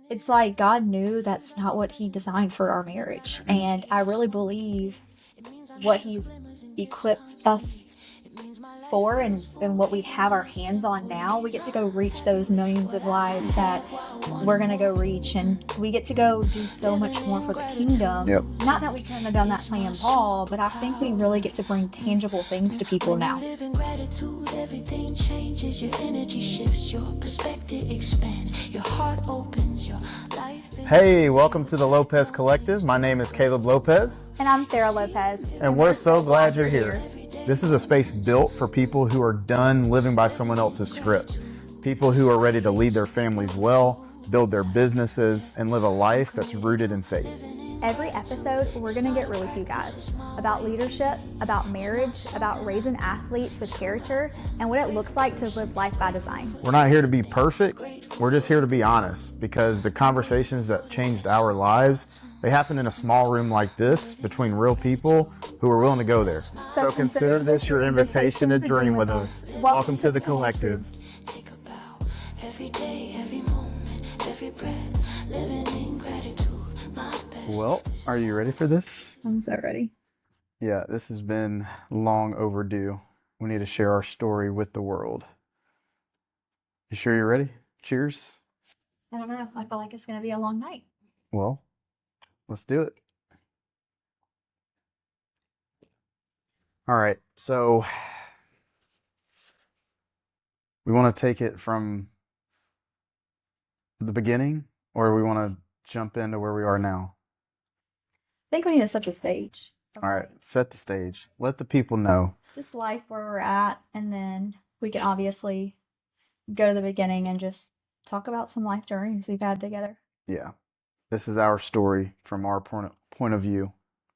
it's like God knew that's not what He designed for our marriage. And I really believe what He's equipped us for and what we have our hands on now, we get to go reach those millions of lives that we're going to go reach. And we get to go do so much more for the kingdom. Yep. Not that we couldn't have done that playing ball, but I think we really get to bring tangible things to people now. Everything changes, your energy shifts, your perspective expands, your heart opens, your life. Hey, welcome to the Lopes Collective. My name is Caleb Lopes. And I'm Sarah Lopes. And we're so glad you're here. This is a space built for people who are done living by someone else's script. People who are ready to lead their families well, build their businesses, and live a life that's rooted in faith. Every episode, we're going to get real with you guys about leadership, about marriage, about raising athletes with character, and what it looks like to live life by design. We're not here to be perfect. We're just here to be honest, because the conversations that changed our lives, they happen in a small room like this between real people who are willing to go there. So consider this your invitation to dream with us. Welcome to the collective. Take a bow every day, every moment, every breath, living in gratitude. My best. Well, are you ready for this? I'm so ready. Yeah, this has been long overdue. We need to share our story with the world. You sure you're ready? Cheers. I don't know. I feel like it's going to be a long night. Well, let's do it. All right, so we want to take it from the beginning, or we want to jump into where we are now? I think we need to set the stage. All right, set the stage. Let the people know. Just life where we're at, and then we can obviously go to the beginning and just talk about some life journeys we've had together. Yeah, this is our story from our point of view.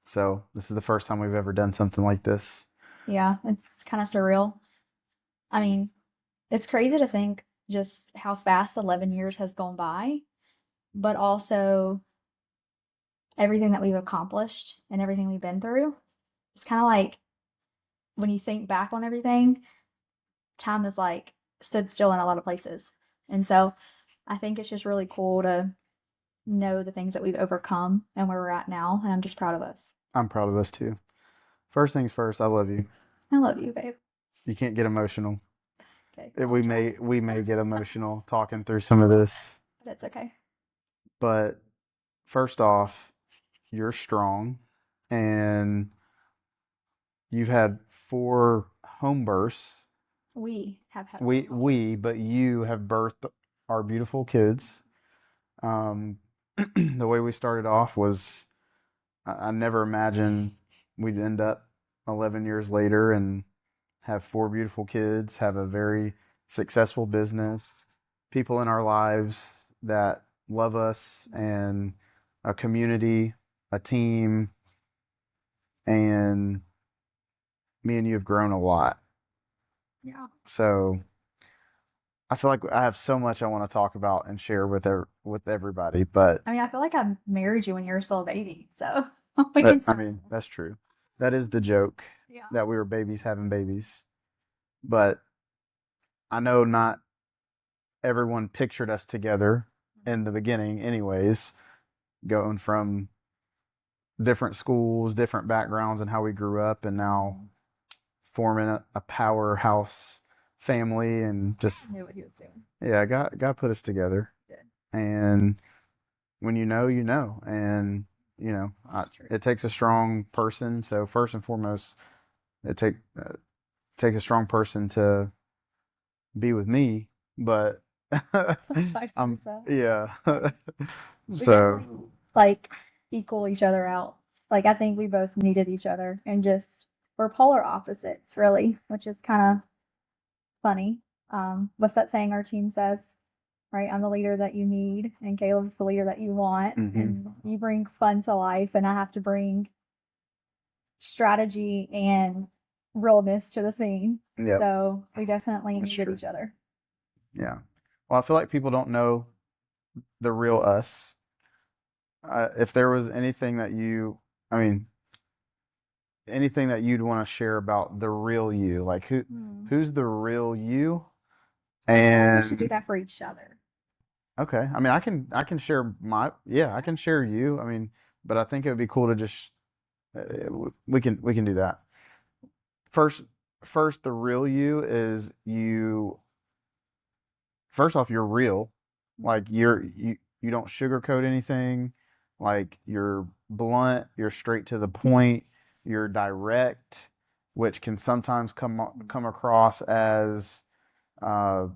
So this is the first time we've ever done something like this. Yeah, it's kind of surreal. I mean, it's crazy to think just how fast 11 years has gone by, but also everything that we've accomplished and everything we've been through. It's kind of like when you think back on everything, time is like stood still in a lot of places. And so I think it's just really cool to know the things that we've overcome and where we're at now. And I'm just proud of us. I'm proud of us too. First things first, I love you. I love you, babe. You can't get emotional. Okay. We may get emotional talking through some of this. That's okay. But first off, you're strong, and you've had 4 home births. We have had But you have birthed our beautiful kids. The way we started off was, I never imagined we'd end up 11 years later and have 4 beautiful kids, have a very successful business, people in our lives that love us, and a community, a team, and me and you have grown a lot. Yeah. So I feel like I have so much I want to talk about and share with everybody, but I mean, I feel like I married you when you were still a baby, so I mean, that's true. That is the joke, yeah. that we were babies having babies. But I know not everyone pictured us together in the beginning anyways, going from different schools, different backgrounds, and how we grew up, and now forming a powerhouse family, and just I knew what he was doing. yeah, God put us together. Good. And when you know, you know, and you know, it takes a strong person. So first and foremost, it takes a strong person to be with me, but Vice versa. yeah. We So definitely, like, equal each other out. Like, I think we both needed each other, and just we're polar opposites, really, which is kind of funny. What's that saying our team says? Right, I'm the leader that you need, and Caleb's the leader that you want, and you bring fun to life, and I have to bring strategy and realness to the scene. Yep. So we definitely That's needed true. each other. Yeah. Well, I feel like people don't know the real us. If there was anything that anything that you'd want to share about the real you, like who's the real you? I feel like And we should do that for each other. Okay. I mean, I can share yeah, I can share you. I mean, but I think it would be cool to just we can do that. First first the real you is you first off you're real. Like you don't sugarcoat anything. Like you're blunt, you're straight to the point, you're direct, which can sometimes come across as uh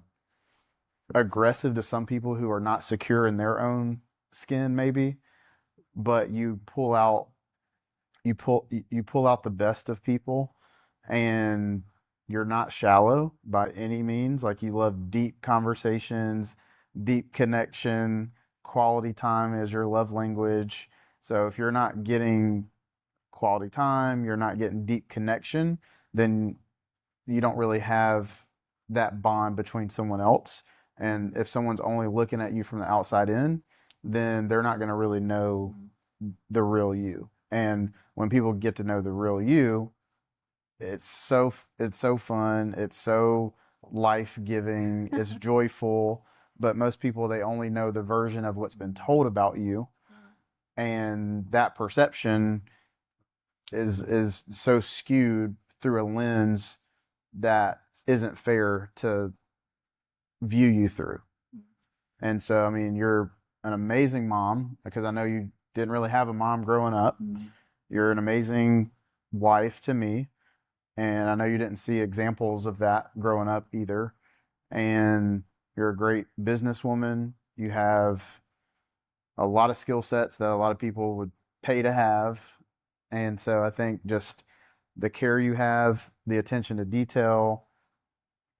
aggressive to some people who are not secure in their own skin maybe, but you pull out the best of people, and you're not shallow by any means. Like you love deep conversations, deep connection, quality time is your love language. So if you're not getting quality time, you're not getting deep connection, then you don't really have that bond between someone else. And if someone's only looking at you from the outside in, then they're not going to really know the real you. And when people get to know the real you, it's so fun, it's so life-giving, it's joyful, but most people they only know the version of what's been told about you, and that perception is so skewed through a lens that isn't fair to view you through. And so, I mean, you're an amazing mom because I know you didn't really have a mom growing up. You're an amazing wife to me. And I know you didn't see examples of that growing up either. And you're a great businesswoman. You have a lot of skill sets that a lot of people would pay to have. And so I think just the care you have, the attention to detail,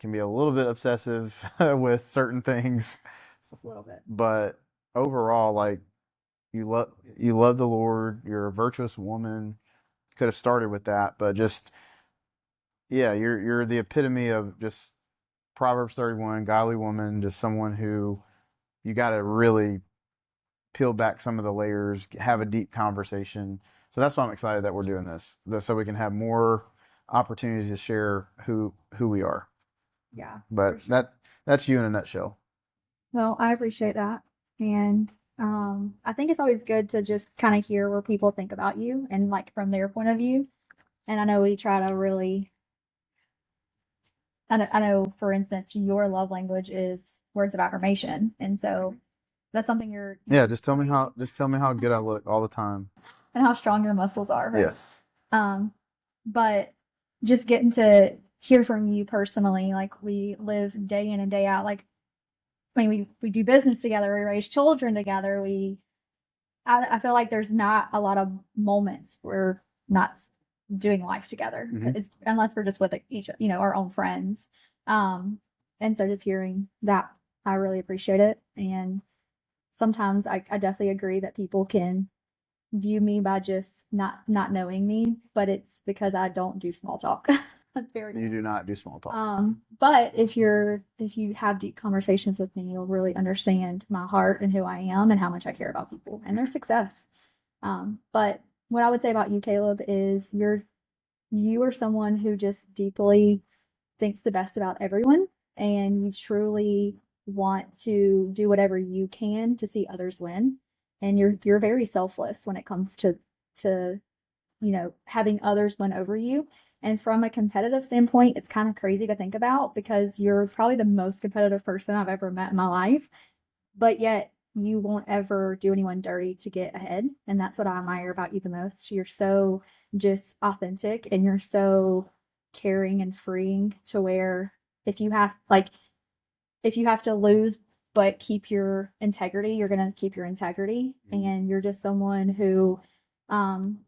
can be a little bit obsessive with certain things, Just a little bit. but overall, like you love the Lord. You're a virtuous woman. Could have started with that, but just yeah, you're the epitome of just Proverbs 31, godly woman, just someone who you got to really peel back some of the layers, have a deep conversation. So that's why I'm excited that we're doing this, so we can have more opportunities to share who we are. Yeah, But for sure. that's you in a nutshell. Well, I appreciate that. And I think it's always good to just kind of hear where people think about you and like from their point of view. And I know we try to really, I know, for instance, your love language is words of affirmation. And so that's something Yeah, just tell me how good I look all the time. and how strong your muscles are, right? Yes. Um, but just getting to hear from you personally, like we live day in and day out. Like, I mean, we do business together, we raise children together. I feel like there's not a lot of moments where not doing life together, Hmm. it's, unless we're just with each, our own friends. Um, and so just hearing that, I really appreciate it. And sometimes I definitely agree that people can view me by just not knowing me, but it's because I don't do small talk. Very. You do not do small talk. But if you have deep conversations with me, you'll really understand my heart and who I am and how much I care about people and their success. But what I would say about you, Caleb, is you are someone who just deeply thinks the best about everyone, and you truly want to do whatever you can to see others win. And you're very selfless when it comes to having others win over you. And from a competitive standpoint, it's kind of crazy to think about because you're probably the most competitive person I've ever met in my life, but yet you won't ever do anyone dirty to get ahead. And that's what I admire about you the most. You're so just authentic and you're so caring and freeing to where if you have like if you have to lose but keep your integrity, you're gonna keep your integrity. And you're just someone who um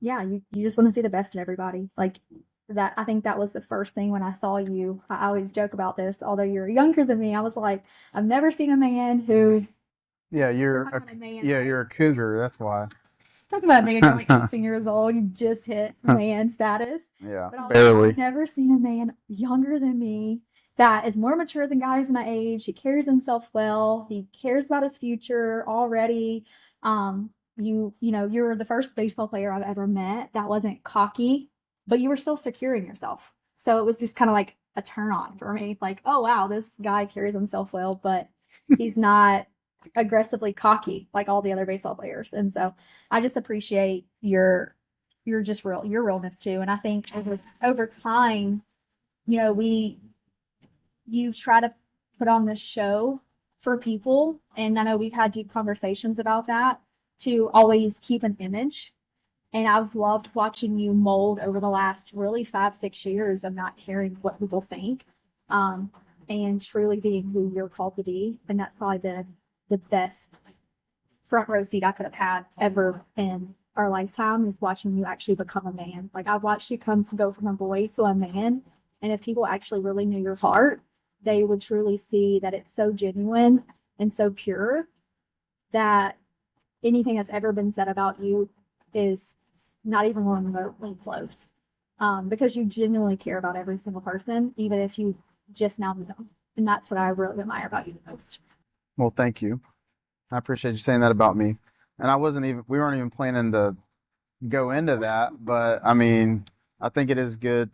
yeah, you just want to see the best in everybody. Like that, I think that was the first thing when I saw you. I always joke about this, although you're younger than me. I was like, I've never seen a man who Yeah, talking about a man, yeah, right? you're a cougar. That's why. Talking about a man, you're like 18 years old, you just hit man status. Yeah, But I was like, I've barely. never seen a man younger than me that is more mature than guys my age. He carries himself well. He cares about his future already. You're the first baseball player I've ever met that wasn't cocky, but you were still secure in yourself. So it was just kind of like a turn on for me. Like, oh wow, this guy carries himself well. But He's not aggressively cocky like all the other baseball players. And so I just appreciate your just your realness too. And I think over time, you know, you try to put on this show for people, and I know we've had deep conversations about that, to always keep an image. And I've loved watching you mold over the last really 5, 6 years of not caring what people think, um, and truly being who you're called to be. And that's probably been the best front row seat I could have had ever in our lifetime, is watching you actually become a man. Like, I've watched you go from a boy to a man. And if people actually really knew your heart, they would truly see that it's so genuine and so pure that anything that's ever been said about you is not even remotely close. Because you genuinely care about every single person, even if you just now know them. And that's what I really admire about you the most. Well, thank you. I appreciate you saying that about me. And we weren't even planning to go into that, but I mean, I think it is good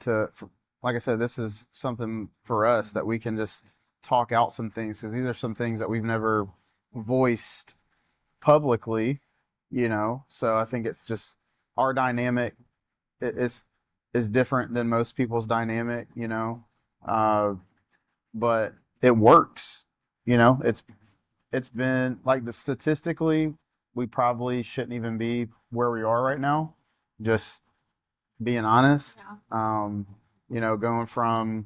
like I said, this is something for us that we can just talk out some things, because these are some things that we've never voiced publicly, you know. So I think it's just our dynamic is different than most people's dynamic, you know. But it works, you know. It's been like, the statistically, we probably shouldn't even be where we are right now. Just being honest. You know, going from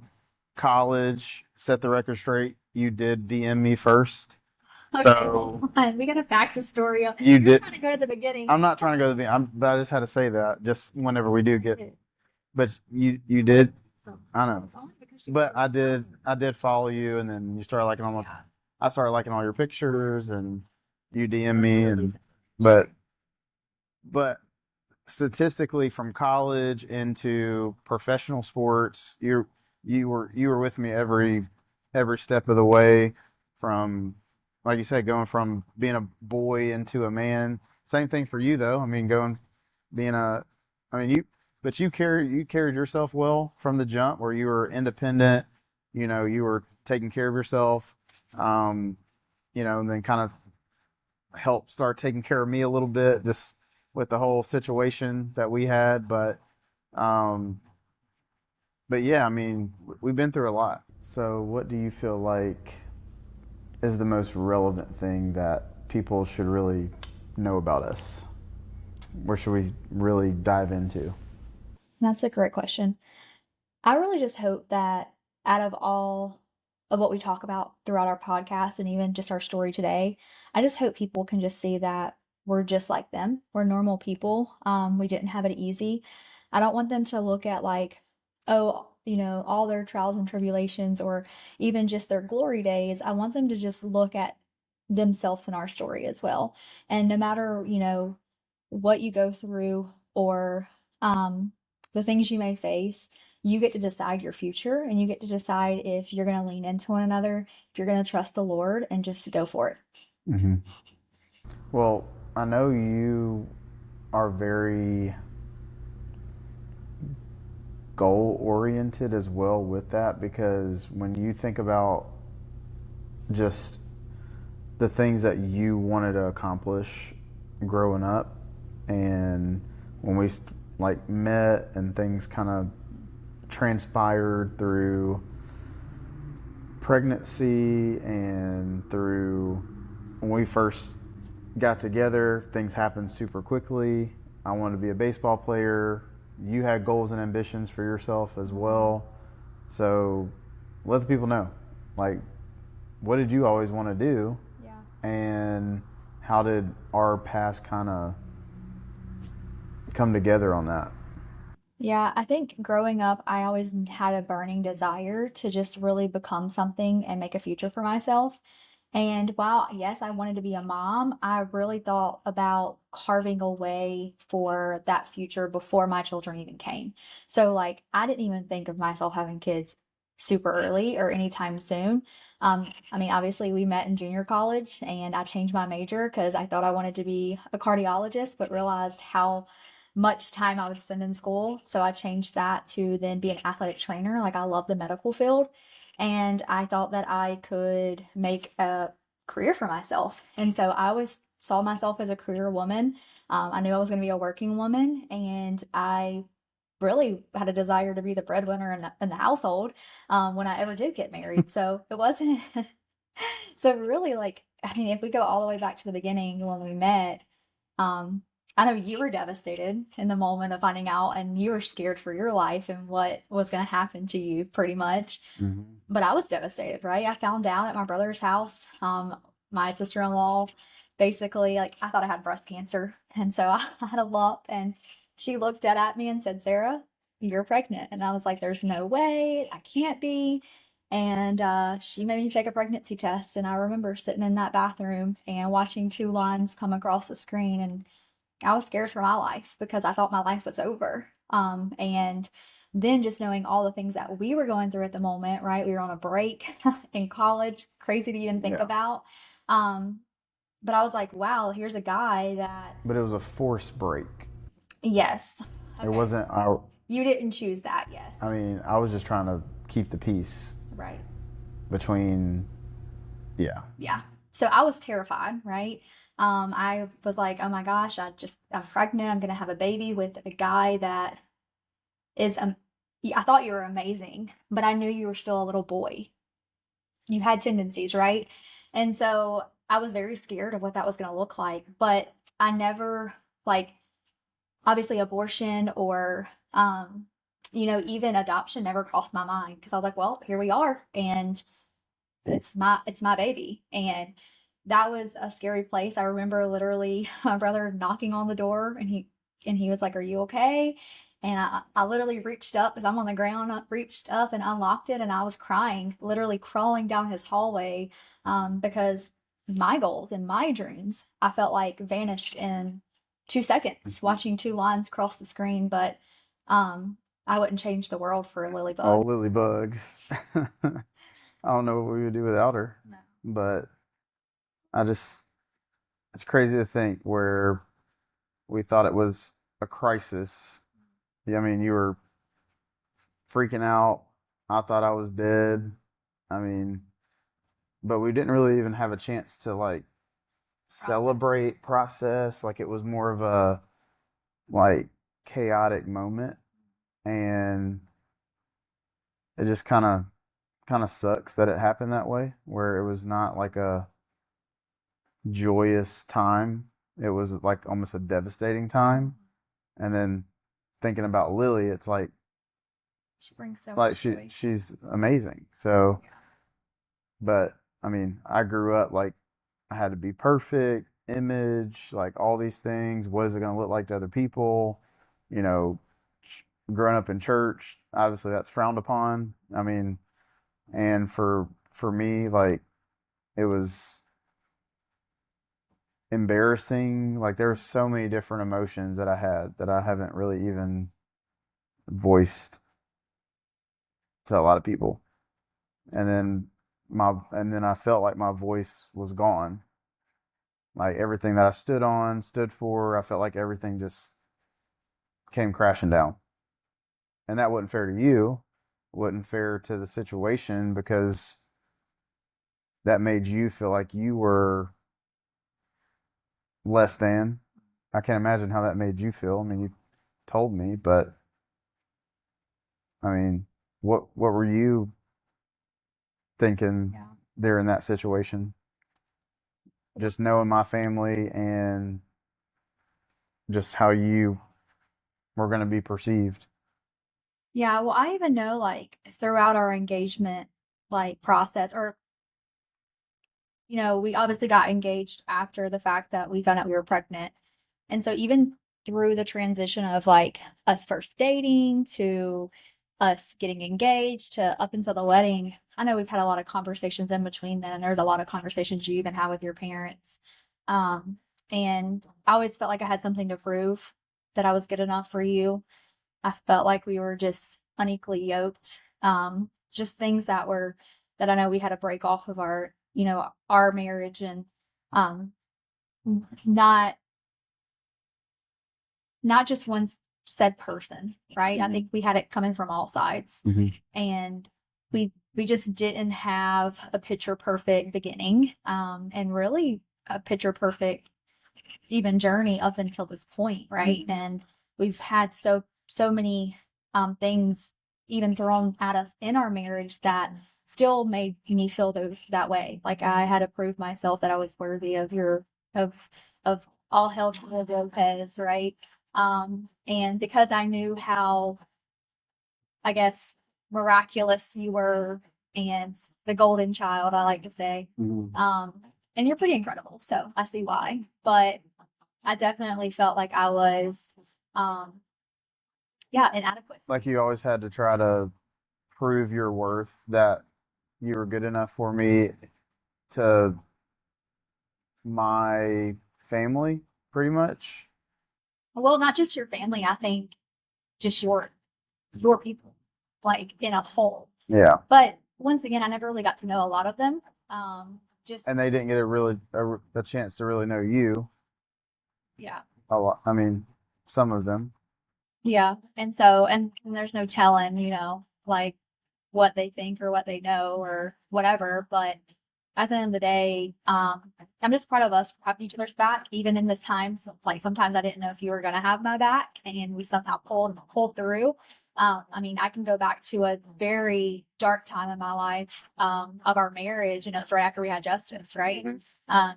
college, set the record straight. You did DM me first. Okay, So hold on. We gotta back the story up. you You're did. trying to go to the beginning. I'm not trying to go to the but I just had to say that just whenever we do get. But you did. So, I know. it's only because you But were following me. I did follow you, and then you started liking all my. Yeah. I started liking all your pictures, and you DM me, Really and fast. but statistically, from college into professional sports, you were with me every step of the way, from, like you said, going from being a boy into a man. Same thing for you, though. I mean, being a I mean, you carried yourself well from the jump, where you were independent. You know, you were taking care of yourself. Um, you know, and then kind of help start taking care of me a little bit, just with the whole situation that we had. Um, but yeah, I mean, we've been through a lot. So, what do you feel like is the most relevant thing that people should really know about us? Where should we really dive into? That's a great question. I really just hope that out of all of what we talk about throughout our podcast and even just our story today, I just hope people can just see that we're just like them. We're normal people. We didn't have it easy. I don't want them to look at like, oh, you know, all their trials and tribulations or even just their glory days. I want them to just look at themselves in our story as well. And no matter, you know, what you go through or um, the things you may face, you get to decide your future and you get to decide if you're going to lean into one another, if you're going to trust the Lord and just go for it. Mm-hmm. Well, I know you are very goal oriented as well with that, because when you think about just the things that you wanted to accomplish growing up, and when we like met and things kind of transpired through pregnancy and through when we first got together, things happened super quickly. I wanted to be a baseball player. You had goals and ambitions for yourself as well. So let the people know, like, what did you always want to do? Yeah. And how did our past kind of come together on that? Yeah, I think growing up, I always had a burning desire to just really become something and make a future for myself. And while, yes, I wanted to be a mom, I really thought about carving a way for that future before my children even came. So, like, I didn't even think of myself having kids super early or anytime soon. I mean, obviously, we met in junior college and I changed my major because I thought I wanted to be a cardiologist, but realized how much time I would spend in school. So I changed that to then be an athletic trainer. Like, I love the medical field. And I thought that I could make a career for myself. And so I always saw myself as a career woman. I knew I was going to be a working woman, and I really had a desire to be the breadwinner in the household when I ever did get married. So it wasn't, so really, like, I mean, if we go all the way back to the beginning when we met, um, I know you were devastated in the moment of finding out, and you were scared for your life and what was going to happen to you, pretty much. Mhm. But I was devastated, right? I found out at my brother's house. My sister-in-law basically, like, I thought I had breast cancer, and so I had a lump, and she looked dead at me and said, "Sarah, you're pregnant." And I was like, "There's no way, I can't be." And she made me take a pregnancy test, and I remember sitting in that bathroom and watching two lines come across the screen, and I was scared for my life because I thought my life was over. And then just knowing all the things that we were going through at the moment, right? We were on a break in college, crazy to even think Yeah. about. Um, but I was like, wow, here's a guy that, But it was a forced break. yes. It Okay. wasn't. You didn't choose that, yes. I mean, I was just trying to keep the peace Right. between. Yeah. Yeah. So I was terrified, right? I was like, oh my gosh, I'm pregnant. I'm going to have a baby with a guy that is, I thought you were amazing, but I knew you were still a little boy. You had tendencies, right? And so I was very scared of what that was going to look like, but I never, like, obviously abortion or, even adoption never crossed my mind because I was like, well, here we are. And it's my baby. And that was a scary place. I remember literally my brother knocking on the door, and he was like, "Are you okay?" And I literally reached up as I'm on the ground, reached up and unlocked it, and I was crying, literally crawling down his hallway, because my goals and my dreams I felt like vanished in 2 seconds watching two lines cross the screen. But I wouldn't change the world for a lily Oh, bug. Lilybug. I don't know what we would do without her. No. But I just, it's crazy to think where we thought it was a crisis. Yeah, I mean, you were freaking out. I thought I was dead. I mean, but we didn't really even have a chance to like celebrate, process. Like it was more of a like chaotic moment, and it just kind of sucks that it happened that way, where it was not like a joyous time. It was like almost a devastating time. And then thinking about Lily, it's She brings so like much joy. she's amazing. So, Yeah. but I mean, I grew up like I had to be perfect, image, like all these things. What is it going to look like to other people? You know, growing up in church, obviously that's frowned upon. I mean, and for me, like it was embarrassing. Like there were so many different emotions that I had that I haven't really even voiced to a lot of people. And then I felt like my voice was gone. Like everything that I stood for, I felt like everything just came crashing down. And that wasn't fair to you, wasn't fair to the situation because that made you feel like you were less than. I can't imagine how that made you feel. I mean, you told me, but I mean, what were you thinking Yeah. there in that situation? Just knowing my family and just how you were going to be perceived. Yeah, well, I even know, like, throughout our engagement, like, process, or, we obviously got engaged after the fact that we found out we were pregnant. And so even through the transition of like us first dating to us getting engaged to up until the wedding, I know we've had a lot of conversations in between then. And there's a lot of conversations you even have with your parents. Um, and I always felt like I had something to prove, that I was good enough for you. I felt like we were just unequally yoked. Just things that I know we had to break off of our marriage, and um, not just one said person, right? I think we had it coming from all sides, Mm-hmm. and we we just didn't have a picture perfect beginning, and really a picture perfect even journey up until this point, right? And we've had so many things even thrown at us in our marriage that still made me feel that way. Like I had to prove myself that I was worthy of of all hell Caleb Lopes, right? And because I knew how, I guess, miraculous you were and the golden child, I like to say. And you're pretty incredible, so I see why. But I definitely felt like I was, yeah, inadequate. Like you always had to try to prove your worth, that you were good enough for me to my family, pretty much. Well, not just your family, I think just your people, like in a whole. Yeah. But once again, I never really got to know a lot of them. Just And they didn't get a chance to really know you yeah, a lot. I mean, some of them. yeah. And so, and there's no telling, like what they think or what they know or whatever. But at the end of the day, I'm just proud of us having each other's back, even in the times like sometimes I didn't know if you were gonna have my back, and we somehow pulled through. I mean, I can go back to a very dark time in my life of our marriage, and it was right after we had Justice, right? Um,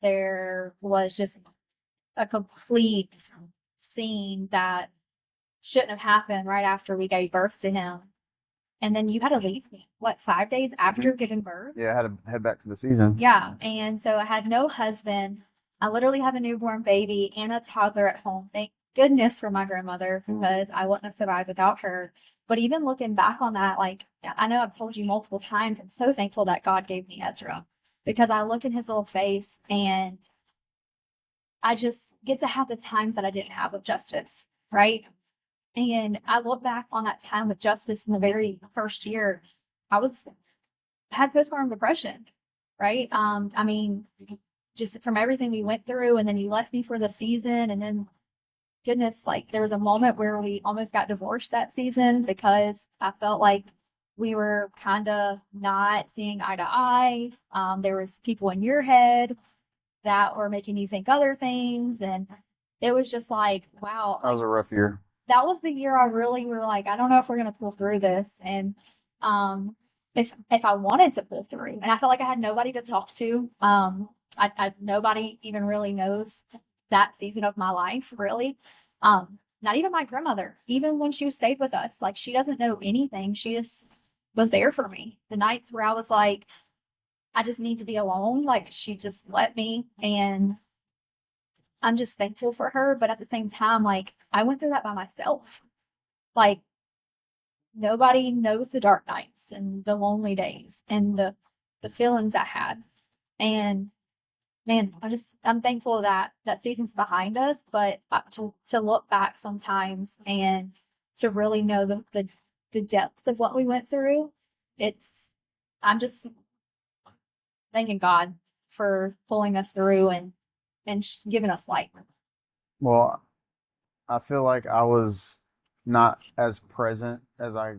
there was just a complete scene that shouldn't have happened right after we gave birth to him. And then you had to leave me, what, 5 days after giving birth? Yeah, I had to head back to the season. Yeah. And so I had no husband. I literally have a newborn baby and a toddler at home. Thank goodness for my grandmother, because I wouldn't have survived without her. But even looking back on that, like, I know I've told you multiple times, I'm so thankful that God gave me Ezra, because I look in his little face and I just get to have the times that I didn't have with Justice, right? And I look back on that time with Justice in the very first year. I had postpartum depression, right? I mean, just from everything we went through, and then you left me for the season, and then goodness, like there was a moment where we almost got divorced that season because I felt like we were kind of not seeing eye to eye. There was people in your head that were making you think other things, and it was just like, wow, That was a rough year. That was the year I really were like, I don't know if we're gonna pull through this. And if I wanted to pull through, and I felt like I had nobody to talk to. I nobody even really knows that season of my life, really. Not even my grandmother, even when she stayed with us, like she doesn't know anything. She just was there for me. The nights where I was like, I just need to be alone, like she just let me, and I'm just thankful for her. But at the same time, like I went through that by myself. Like nobody knows the dark nights and the lonely days and the feelings I had. And man, I'm thankful that that season's behind us. But to look back sometimes and to really know the depths of what we went through, I'm just thanking God for pulling us through and giving us light. Well, I feel like I was not as present as I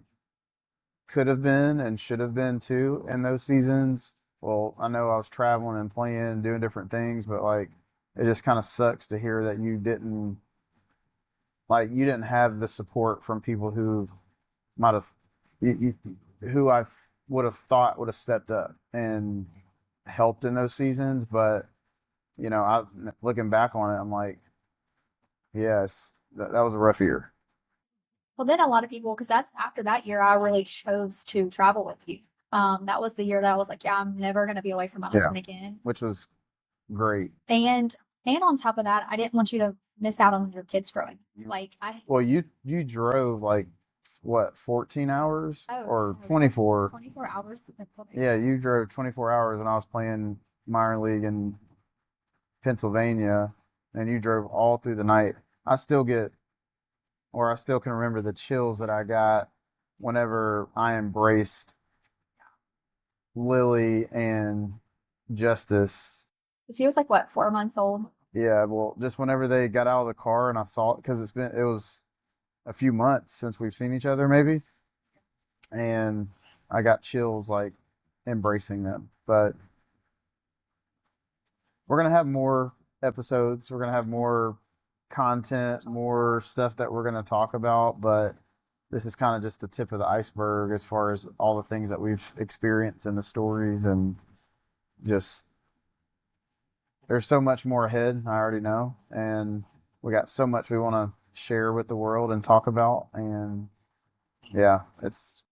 could have been and should have been too in those seasons. Well, I know I was traveling and playing, doing different things, but like it just kind of sucks to hear that you didn't have the support from people who might have who I would have thought would have stepped up and helped in those seasons. But I looking back on it, I'm like, yes, that was a rough year. Well, then a lot of people, because that's after that year, I really chose to travel with you. That was the year that I was like, yeah, I'm never going to be away from my husband again. Which was great. And on top of that, I didn't want you to miss out on your kids growing. Well, you drove like what, 14 hours or 24? 24 hours to Pennsylvania. Yeah, you drove 24 hours and I was playing minor league in Pennsylvania, and you drove all through the night. I still can remember the chills that I got whenever I embraced Lily and Justice. He was like, what, 4 months old? Yeah, well, just whenever they got out of the car and I saw it, because it was a few months since we've seen each other, maybe. And I got chills like embracing them. But we're gonna have more episodes. We're gonna have more content, more stuff that we're gonna talk about. But this is kind of just the tip of the iceberg as far as all the things that we've experienced and the stories, and just there's so much more ahead. I already know, and we got so much we want to share with the world and talk about. And yeah, it's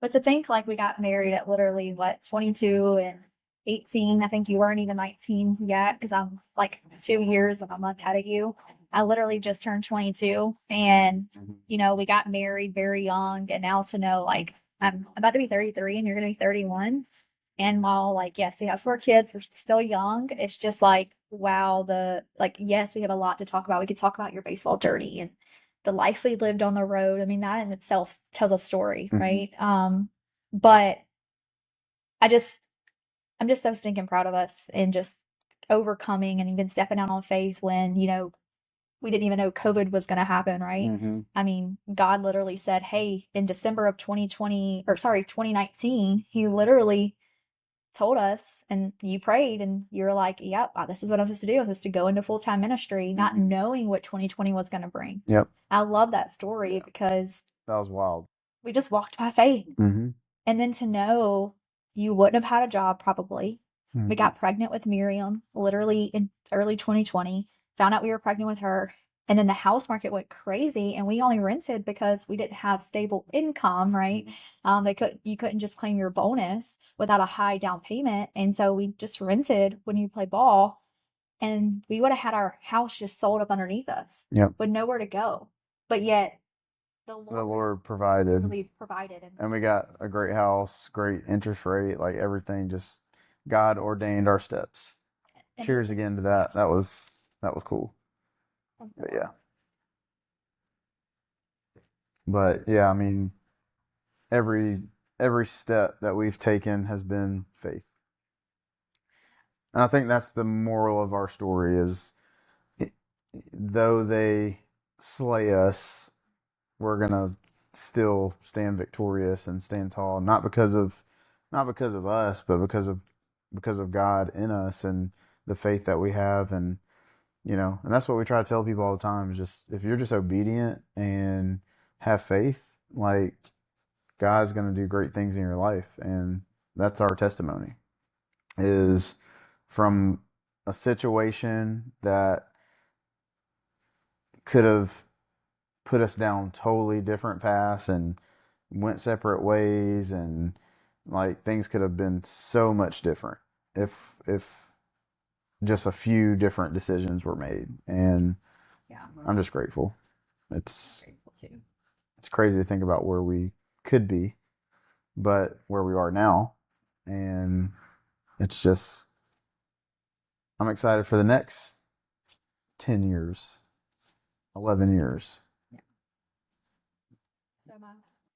But to think like we got married at literally what, 22 and 18. I think you weren't even 19 yet because I'm like 2 years and a month ahead of you. I literally just turned 22 and we got married very young. And now to know like I'm about to be 33 and you're going to be 31. And while like, yes, we have 4 kids, we're still young. It's just like, wow, yes, we have a lot to talk about. We could talk about your baseball journey and the life we lived on the road. I mean, that in itself tells a story, right? But I just, I'm just so stinking proud of us and just overcoming and even stepping out on faith when, we didn't even know COVID was going to happen, right? I mean, God literally said, hey, in December of 2019, he literally told us and you prayed and you're like, yep, this is what I'm supposed to do. I'm supposed to go into full-time ministry, not knowing what 2020 was going to bring. Yep. I love that story because That was wild. we just walked by faith. And then to know you wouldn't have had a job probably. We got pregnant with Miriam literally in early 2020, found out we were pregnant with her. And then the house market went crazy and we only rented because we didn't have stable income, right? You couldn't just claim your bonus without a high down payment. And so we just rented when you play ball and we would have had our house just sold up underneath us. Yep. With nowhere to go. But yet the Lord provided. Really provided. And we got a great house, great interest rate, like everything just God ordained our steps. Cheers again to that. That was cool. But yeah, I mean, every step that we've taken has been faith. And I think that's the moral of our story is though they slay us, we're going to still stand victorious and stand tall, not because of us, but because of God in us and the faith that we have. And and that's what we try to tell people all the time is just if you're just obedient and have faith, like God's going to do great things in your life. And that's our testimony is from a situation that could have put us down totally different paths and went separate ways, and like things could have been so much different if just a few different decisions were made. And I'm just grateful. It's grateful too. It's crazy to think about where we could be, but where we are now. And it's just I'm excited for the next 10 years, 11 years.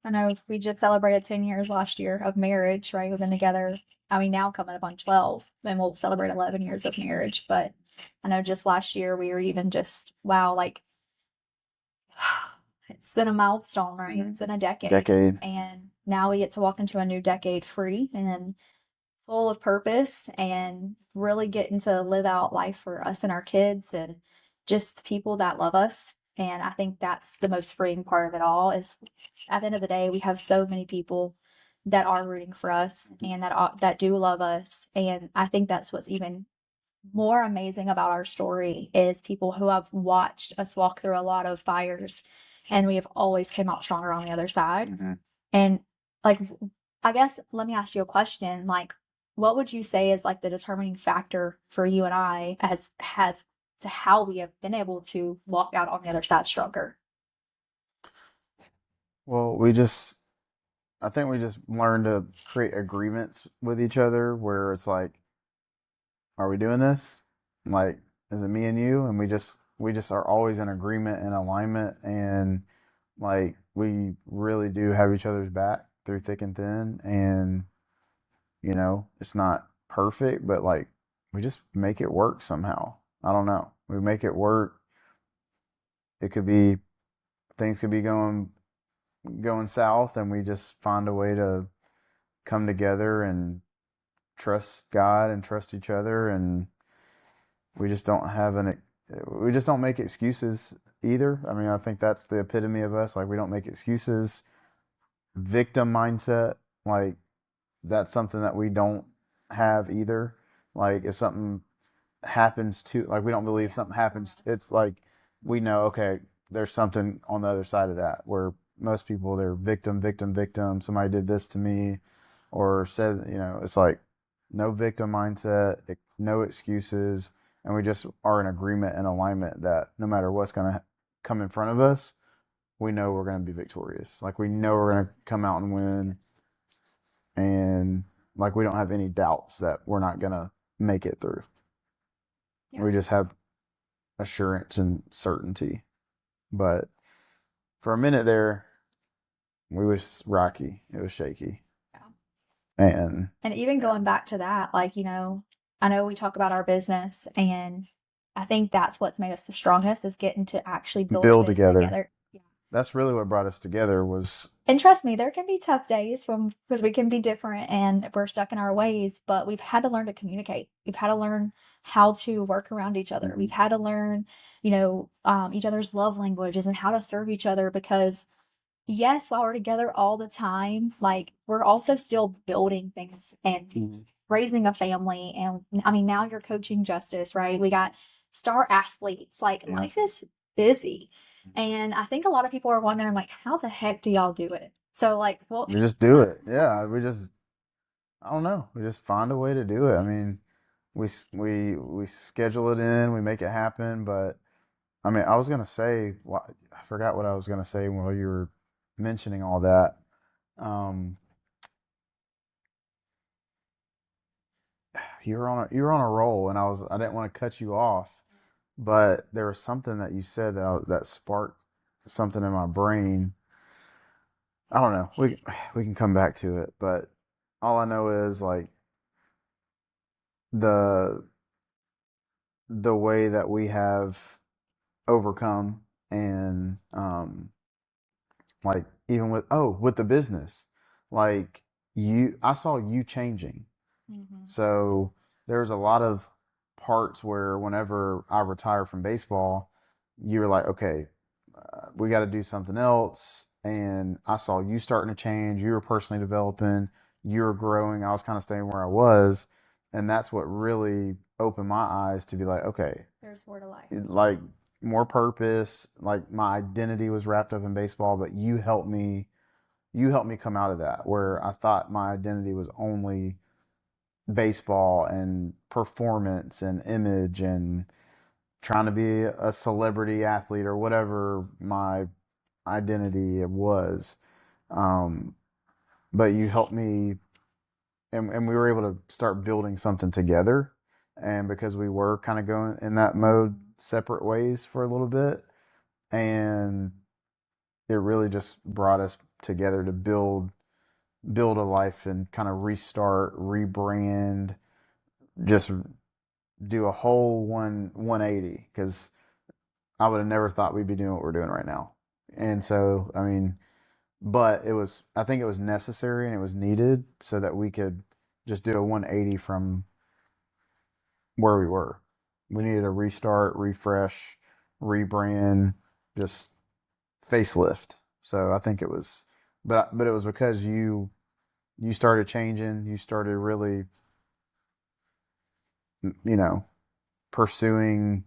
I know we just celebrated 10 years last year of marriage, right? We've been together. I mean, now coming up on 12, and we'll celebrate 11 years of marriage. But I know just last year we were even just, wow, like it's been a milestone, right? It's been a decade. And now we get to walk into a new decade free and full of purpose and really getting to live out life for us and our kids and just people that love us. And I think that's the most freeing part of it all is at the end of the day, we have so many people that are rooting for us and that do love us. And I think that's what's even more amazing about our story is people who have watched us walk through a lot of fires and we have always came out stronger on the other side. And like, I guess, let me ask you a question. Like, what would you say is like the determining factor for you and I has to how we have been able to walk out on the other side stronger? Well, I think we just learned to create agreements with each other where it's like, are we doing this? Like, is it me and you? And we just are always in agreement and alignment, and like we really do have each other's back through thick and thin. And it's not perfect, but like we just make it work somehow. I don't know. We make it work. It could be things could be going south, and we just find a way to come together and trust God and trust each other, and we just don't have we just don't make excuses either. I mean, I think that's the epitome of us. Like, we don't make excuses. Victim mindset, like, that's something that we don't have either. Like, if something happens to, like, we don't believe something happens, it's like we know, okay, there's something on the other side of that, where most people, they're victim, victim, victim. Somebody did this to me, or said, it's like no victim mindset, no excuses, and we just are in agreement and alignment that no matter what's going to come in front of us, we know we're going to be victorious. Like, we know we're going to come out and win, and like, we don't have any doubts that we're not going to make it through. Yeah. We just have assurance and certainty. But for a minute there, we was rocky. It was shaky. Yeah. And even going back to that, like, I know we talk about our business, and I think that's what's made us the strongest, is getting to actually build build a business together. together. Yeah. That's really what brought us together was. And trust me, there can be tough days because we can be different and we're stuck in our ways, but we've had to learn to communicate. We've had to learn how to work around each other. We've had to learn, each other's love languages and how to serve each other, because yes, while we're together all the time, like, we're also still building things and raising a family. And I mean, now you're coaching Justice, right? We got star athletes. Like, life is busy. And I think a lot of people are wondering, like, how the heck do y'all do it? So, like, well, We just do it. Yeah, I don't know. We just find a way to do it. I mean, we schedule it in, we make it happen. But I mean, I was gonna say, I forgot what I was gonna say while you were mentioning all that. Um, you were on a roll, and I didn't want to cut you off, but there was something that you said that sparked something in my brain. I don't know. We can come back to it, but all I know is, like, the the way that we have overcome, and like, even with the business, like, I saw you changing. So there's a lot of parts where whenever I retire from baseball, you were like, okay, we got to do something else. And I saw you starting to change. You were personally developing. You were growing. I was kind of staying where I was. And that's what really opened my eyes to be like, okay, there's more to life. like, more purpose. Like, my identity was wrapped up in baseball, but you helped me. You helped me come out of that, where I thought my identity was only baseball and performance and image and trying to be a celebrity athlete or whatever my identity was. Um, but you helped me, and we were able to start building something together. And because we were kind of going in that mode separate ways for a little bit, and it really just brought us together to build a life and kind of restart, rebrand, just do a whole 180, because I would have never thought we'd be doing what we're doing right now. And so, I mean, but I think it was necessary and it was needed so that we could just do a 180 from where we were. We needed a restart, refresh, rebrand, just facelift. So I think it was, but it was because you started changing, you started really, you know, pursuing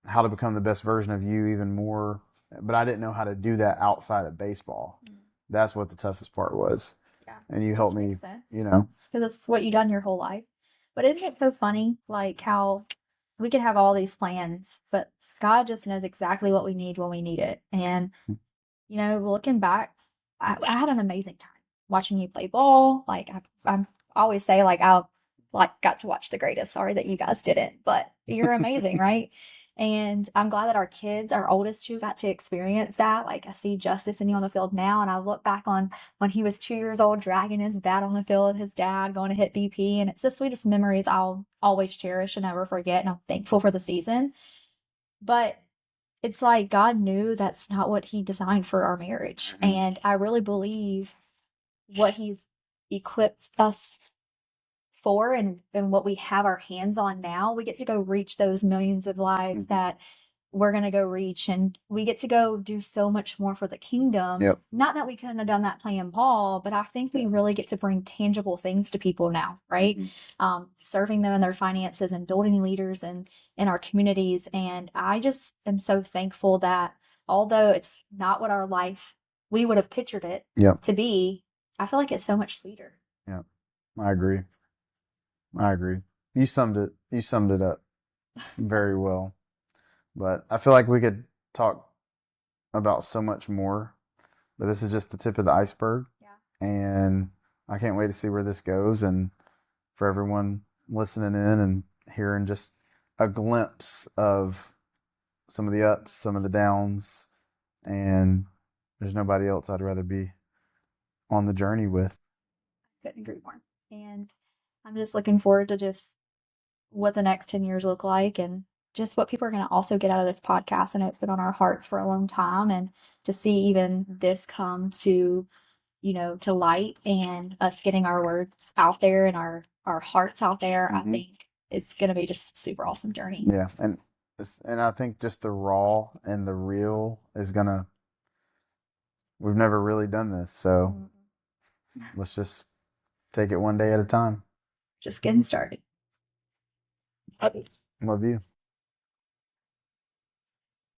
how to become the best version of you even more. But I didn't know how to do that outside of baseball. That's what the toughest part was. Yeah. And you helped me, Because it's what you've done your whole life. But isn't it so funny, like, how we could have all these plans, but God just knows exactly what we need when we need it. And, looking back, I had an amazing time watching you play ball. Like, I always say, like, I got to watch the greatest. Sorry that you guys didn't, but you're amazing, right? And I'm glad that our oldest two, got to experience that. Like, I see Justice and you on the field now, and I look back on when he was 2 years old, dragging his bat on the field with his dad, going to hit BP. And it's the sweetest memories I'll always cherish and never forget. And I'm thankful for the season. But it's like God knew that's not what he designed for our marriage. And I really believe what he's equipped us for and what we have our hands on now, we get to go reach those millions of lives that we're going to go reach, and we get to go do so much more for the kingdom. Yep. Not that we couldn't have done that playing ball, but I think we really get to bring tangible things to people now, right? Serving them in their finances and building leaders in our communities. And I just am so thankful that although it's not what our life we would have pictured it Yep. to be, I feel like it's so much sweeter. Yeah, I agree. You summed it up very well. But I feel like we could talk about so much more, but this is just the tip of the iceberg. Yeah. And I can't wait to see where this goes, and for everyone listening in and hearing just a glimpse of some of the ups, some of the downs, and there's nobody else I'd rather be on the journey with. Couldn't agree more. And I'm just looking forward to just what the next 10 years look like, and just what people are going to also get out of this podcast. I know it's been on our hearts for a long time, and to see even this come to, to light and us getting our words out there and our hearts out there, I think it's going to be just a super awesome journey. Yeah. And I think just the raw and the real is we've never really done this. So let's just take it one day at a time. Just getting started. Love you.